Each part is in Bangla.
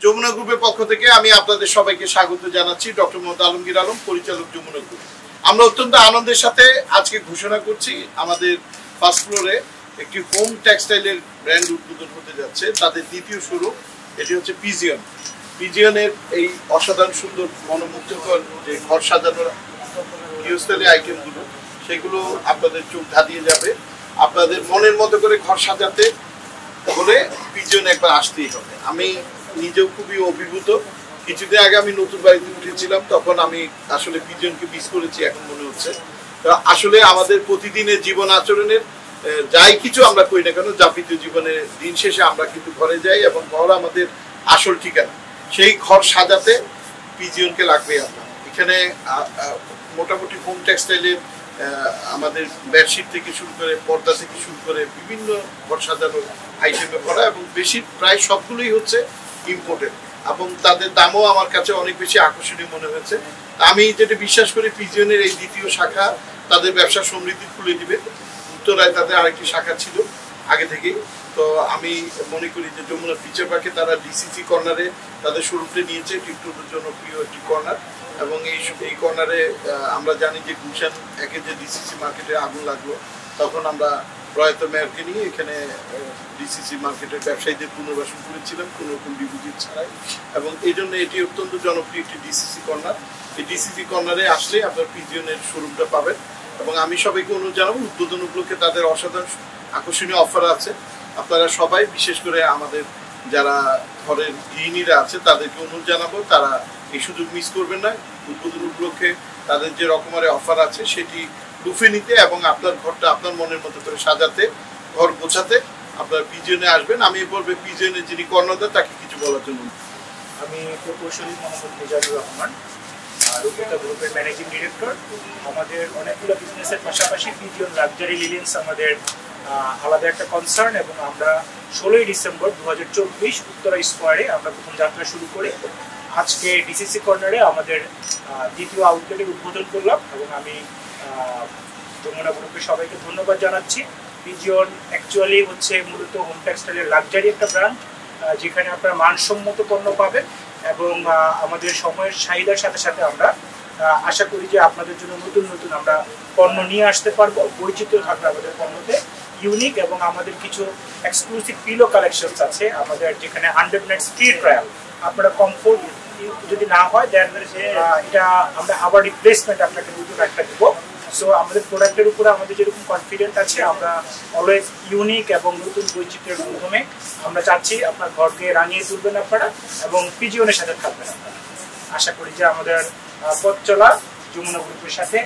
যমুনা গ্রুপের পক্ষ থেকে আমি আপনাদের সবাইকে স্বাগত জানাচ্ছি। ডক্টর মোহাম্মদ আলমগীর আলম, পরিচালক, যমুনা গ্রুপ। আমরা অত্যন্ত আনন্দের সাথে আজকে ঘোষণা করছি আমাদের ফার্স্ট ফ্লোরে একটি হোম টেক্সটাইলের ব্র্যান্ড উদ্বোধন হতে যাচ্ছে। তাদের দ্বিতীয় শোরুম, এটি হচ্ছে পিজিয়ন। পিজিয়নের এই অসাধারণ সুন্দর মনোমুগ্ধকর যে ঘর সাজানোর গৃহস্থালী আইটেমগুলো, সেগুলো আপনাদের চোখ ধাঁধিয়ে যাবে। আপনাদের মনের মতো করে ঘর সাজাতে হলে পিজিয়নে একবার আসতেই হবে। আমি নিজেও খুবই অভিভূত। কিছুদিন আগে আমি নতুন বাড়িতে উঠেছিলাম, তখন আমি আসলে পিজিয়নকে মিস করেছি এখন মনে হচ্ছে। আসলে আমাদের প্রতিদিনের জীবন আচরণের যাই কিছু আমরা করি না কেন, যাপিতীয় জীবনের দিন শেষে আমরা কিন্তু ঘরে যাই এবং ঘর আমাদের আসল ঠিকানা। সেই ঘর সাজাতে পিজিয়নকে লাগবে। আমরা এখানে মোটামুটি হোম টেক্সটাইলের আমাদের বেডশিট থেকে শুরু করে, পর্দা থেকে শুরু করে বিভিন্ন ঘর সাজানোর আইটেমে করা, এবং বেশি প্রায় সবগুলোই হচ্ছে ইম্পোর্টেড, এবং তাদের দামও আমার কাছে অনেক বেশি আকর্ষণীয় মনে হয়েছে। আমি যেটা বিশ্বাস করি, পিজিয়নের এই দ্বিতীয় শাখা তাদের ব্যবসা সমৃদ্ধি খুলে দিবে। উত্তরায় তাদের আরেকটি শাখা ছিল আগে থেকেই। তো আমি মনে করি যে যমুনা ফিচার পার্কে তারা ডিসিসি কর্নারে তাদের শোরুমটা নিয়েছে, টিকটকের জন্য প্রিয় একটি কর্নার। এবং এই কর্নারে আমরা জানি যে গুলশান একে যে ডিসিসি মার্কেটে আগুন লাগলো, তখন আমরা প্রয়াত মেয়রকে নিয়ে এখানে ডিসিসি মার্কেটের ব্যবসায়ীদের পুনর্বাসন করেছিলাম কোনো রকম ডিপোজিট ছাড়াই, এবং এই জন্য এটি অত্যন্ত জনপ্রিয় একটি ডিসিসি কর্নার। এই ডিসিসি কর্নারে আসলে আপনার পিজিয়নের শোরুমটা পাবেন। এবং আমি সবাইকে অনুরোধ জানাবো, উদ্বোধন উপলক্ষে তাদের অসাধারণ আকর্ষণীয় অফার আছে। আপনারা সবাই, বিশেষ করে আমাদের যারা ঘরের গৃহিণীরা আছে, তাদেরকে অনুরোধ জানাবো তারা এই সুযোগ মিস করবেন না। উদ্বোধন উপলক্ষে তাদের যে রকমের অফার আছে সেটি লুফে নিতে এবং আপনার ঘরটা আপনার মনের মতো করে সাজাতে, ঘর গোছাতে আপনার পিজিয়নে আসবেন। আমি বলবো পিজিয়নের যিনি কর্ণধার তাকে কিছু বলার জন্য। আমি প্রকৌশলী মোহাম্মদ মিজানুর রহমান, রূপিতা গ্রুপের ম্যানেজিং ডিরেক্টর। আমাদের অনেকগুলো বিজনেসের পাশাপাশি পিজিয়ন লাক্সারি লিলিয়েন্স আমাদের আলাদা একটা কনসার্ন, এবং আমরা 16ই ডিসেম্বর 2024 উত্তরা স্কোয়ারে আমরা প্রথম যাত্রা শুরু করি। আজকে ডিসিসি কর্নারে আমাদের দ্বিতীয় আউটলেটের উদ্বোধন করলাম, এবং আমি যমুনা গ্রুপের সবাইকে ধন্যবাদ জানাচ্ছি। পিজিয়ন অ্যাকচুয়ালি হচ্ছে মূলত হোম টেক্সটাইলের লাক্সারি একটা ব্র্যান্ড, যেখানে আপনারা মানসম্মত পণ্য পাবেন, এবং আমাদের সময়ের চাহিদার সাথে সাথে আমরা আশা করি যে আপনাদের জন্য নতুন নতুন আমরা পণ্য নিয়ে আসতে পারবো। পরিচিত থাকবে আমাদের পণ্যতে ইউনিক, এবং আমাদের কিছু এক্সক্লুসিভ পিলো কালেকশনস আছে আমাদের, যেখানে 100 নাইট ফ্রি ট্রায়াল। আপনারা কমফোর্ট যদি না হয় দেন এটা আমরা আবার রিপ্লেসমেন্ট আপনাকে নতুন একটা দিব। সো আমাদের প্রোডাক্টের উপরে আমাদের যেরকম কনফিডেন্ট আছে, আমরা অলওয়েজ ইউনিক এবং নতুন বৈচিত্র্যের মাধ্যমে আমরা চাচ্ছি আপনার ঘরকে রাঙিয়ে তুলবেন আপনারা, এবং পিজিয়নের সাথে থাকবেন আপনারা। আশা করি যে আমাদের পথ চলা যমুনা গ্রুপের সাথে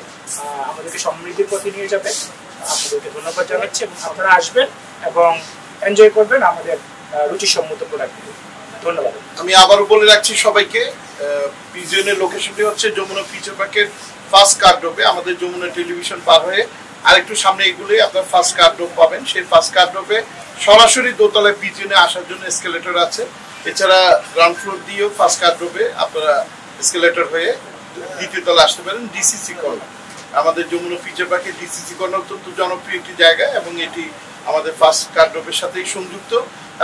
আমাদেরকে সমৃদ্ধির পথে নিয়ে যাবে। আপনাদেরকে ধন্যবাদ জানাচ্ছি, এবং আপনারা আসবেন এবং এনজয় করবেন আমাদের রুচিসম্মত প্রোডাক্টগুলো। ধন্যবাদ। আমি আবারও বলে রাখছি সবাইকে, পিজিয়নের লোকেশনটি হচ্ছে যমুনা ফিচার পার্কের ফার্স্ট কার ড্রপে। আমাদের যমুনা টেলিভিশন পার হয়ে আরেকটু সামনে এগুলোই আপনার ফার্স্ট কার ড্রপ পাবেন। সেই ফার্স্ট কার ড্রপে সরাসরি দোতলায় পিজিয়নে আসার জন্য এসকেলেটর আছে। এছাড়া গ্রাউন্ড ফ্লোর দিয়েও ফার্স্ট কার ড্রপে আপনারা এসকেলেটর হয়ে দ্বিতীয় তলায় আসতে পারেন। ডিসিসি কর্নার, আমাদের যমুনা ফিচার পার্কের ডিসিসি কর্নার অত্যন্ত জনপ্রিয় একটি জায়গা, এবং এটি আমাদের ফার্স্ট কার ড্রপের সাথেই সংযুক্ত।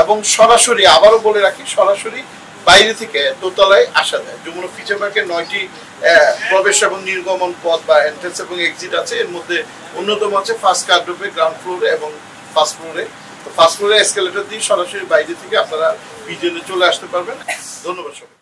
এবং সরাসরি, আবারও বলে রাখি, সরাসরি বাইরে থেকে দোতলায় আসা যায়। যমুনা ফিচার পার্কের 9টি প্রবেশ এবং নির্গমন পথ বা এন্ট্রেন্স এবং এক্সিট আছে। এর মধ্যে অন্যতম আছে ফার্স্ট কার ড্রপে গ্রাউন্ড ফ্লোরে এবং ফার্স্ট ফ্লোরে। তো ফার্স্ট ফ্লোরে এসকেলেটর দিয়ে সরাসরি বাইরে থেকে আপনারা পিজিয়নে চলে আসতে পারবেন। ধন্যবাদ সবাই।